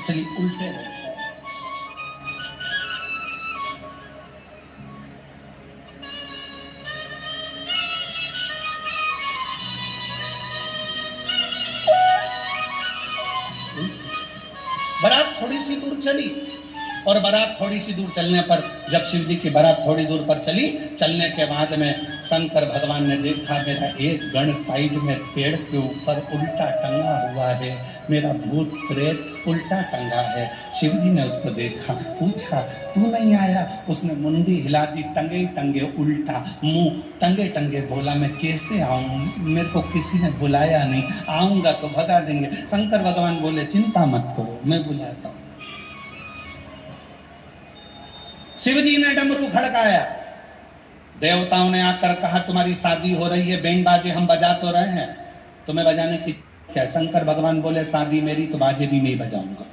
इसलिए उल्टे रहते हैं। बारात थोड़ी सी दूर चली और बारात थोड़ी सी दूर चलने पर जब शिव जी की बारात थोड़ी दूर पर चली, चलने के बाद में शंकर भगवान ने देखा मेरा एक गण साइड में पेड़ के ऊपर उल्टा टंगा हुआ है, मेरा भूत प्रेत उल्टा टंगा है। शिव जी ने उसको देखा, पूछा तू नहीं आया? उसने मुंडी हिला दी, टंगे टंगे उल्टा, मुंह टंगे टंगे बोला मैं कैसे आऊं, मेरे को किसी ने बुलाया नहीं, आऊंगा तो भगा देंगे। शंकर भगवान बोले चिंता मत करो, मैं बुलाता हूं। शिव जी ने डमरू खड़काया, देवताओं ने आकर कहा तुम्हारी शादी हो रही है, बैंड बाजे हम बजा तो रहे हैं, तुम्हें बजाने की क्या? शंकर भगवान बोले शादी मेरी तो बाजे भी नहीं बजाऊंगा।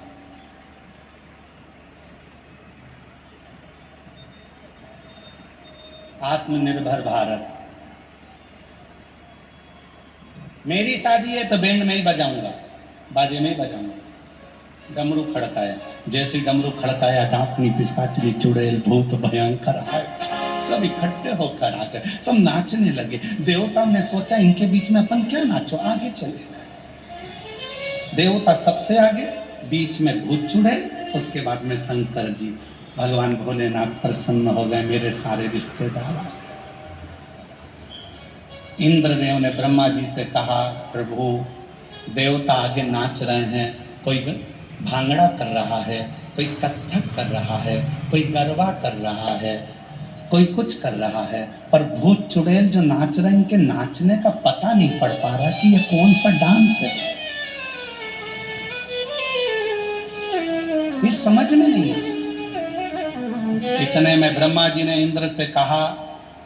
आत्मनिर्भर भारत, मेरी शादी है तो बैंड में ही बजाऊंगा, बाजे में ही बजाऊंगा। डमरू खड़काया, जैसे डमरू खड़काया डाकनी पिशाचनी चुड़ैल भूत भयंकर आए, सब इकट्ठे होकर आ गए, सब नाचने लगे। देवता ने सोचा इनके बीच में अपन क्या नाचो, आगे चले गए। देवता सबसे आगे, बीच में भूत चुड़ैल, उसके बाद में शंकर जी। भगवान भोलेनाथ प्रसन्न हो गए, मेरे सारे रिश्तेदार आ गए। इंद्रदेव ने ब्रह्मा जी से कहा प्रभु देवता आगे नाच रहे हैं, कोई भांगड़ा कर रहा है, कोई कथक कर रहा है, कोई गरबा कर रहा है, कोई कुछ कर रहा है, पर भूत चुड़ैल जो नाच रहे हैं इनके नाचने का पता नहीं पड़ पा रहा कि ये कौन सा डांस है, ये समझ में नहीं है। इतने में ब्रह्मा जी ने इंद्र से कहा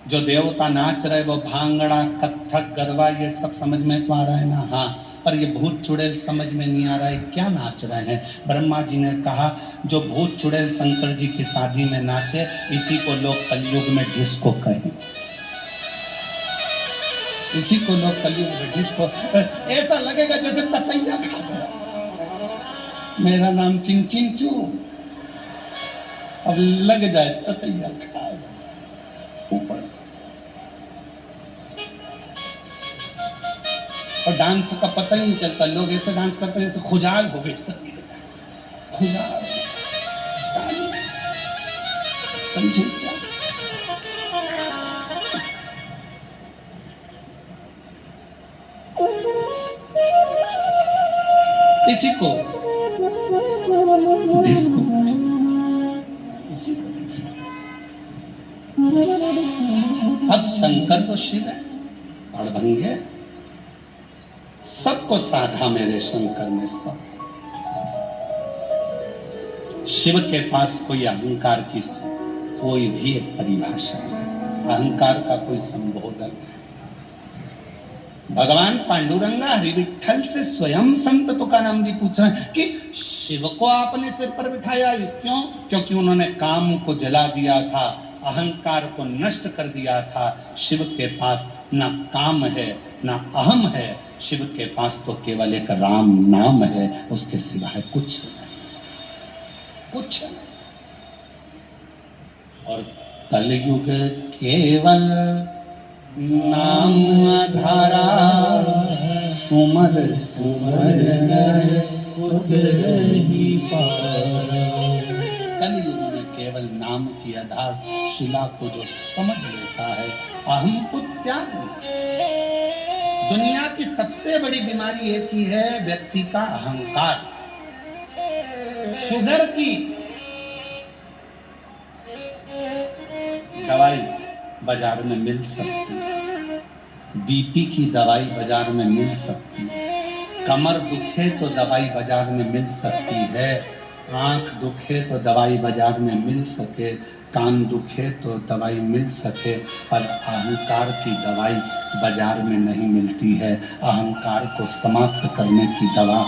जो देवता नाच रहे वो भांगड़ा कथक गरबा ये सब समझ में तो आ रहा है ना? हाँ, पर ये भूत चुड़ैल समझ में नहीं आ रहा है, क्या नाच रहे हैं? ब्रह्मा जी ने कहा जो भूत चुड़ैल शंकर जी की शादी में नाचे इसी को लोग कलयुग में डिस्को कहें, इसी को लोग कलयुग में डिस्को। ऐसा लगेगा जैसे ततैया खा गया, मेरा नाम चिंग चिंग चू, अब लग जाए ततैया खा ऊपर से। और डांस का पता ही नहीं चलता, लोग ऐसे डांस करते हैं जैसे खुजाल हो गई, सब खुजाल, समझे क्या? इसी को डिस्को, इसी को डिस्को। अब शंकर तो शिव है, अड़भंगे सबको साधा मेरे शंकर ने सब। शिव के पास कोई अहंकार की कोई भी एक परिभाषा नहीं, अहंकार का कोई संबोधन नहीं। भगवान पांडुरंगा हरि विठल से स्वयं संत तुकाराम जी पूछ रहे हैं कि शिव को आपने सिर पर बिठाया, क्यों? क्योंकि उन्होंने काम को जला दिया था, अहंकार को नष्ट कर दिया था। शिव के पास ना काम है ना अहम है, शिव के पास तो केवल एक राम नाम है, उसके सिवाय कुछ नहीं, कुछ नहीं। और कलयुग केवल नाम धारा, सुमर सुमर कलयुग में केवल नाम की आधार शिला को जो समझ लेता है, अहम को त्याग। दुनिया की सबसे बड़ी बीमारी एक ही है, व्यक्ति का अहंकार। शुगर की दवाई बाजार में मिल सकती है, बीपी की दवाई बाजार में मिल सकती है, कमर दुखे तो दवाई बाजार में मिल सकती है, आंख दुखे तो दवाई बाजार में मिल सके, कान दुखे तो दवाई मिल सके, पर अहंकार की दवाई बाजार में नहीं मिलती है। अहंकार को समाप्त करने की दवा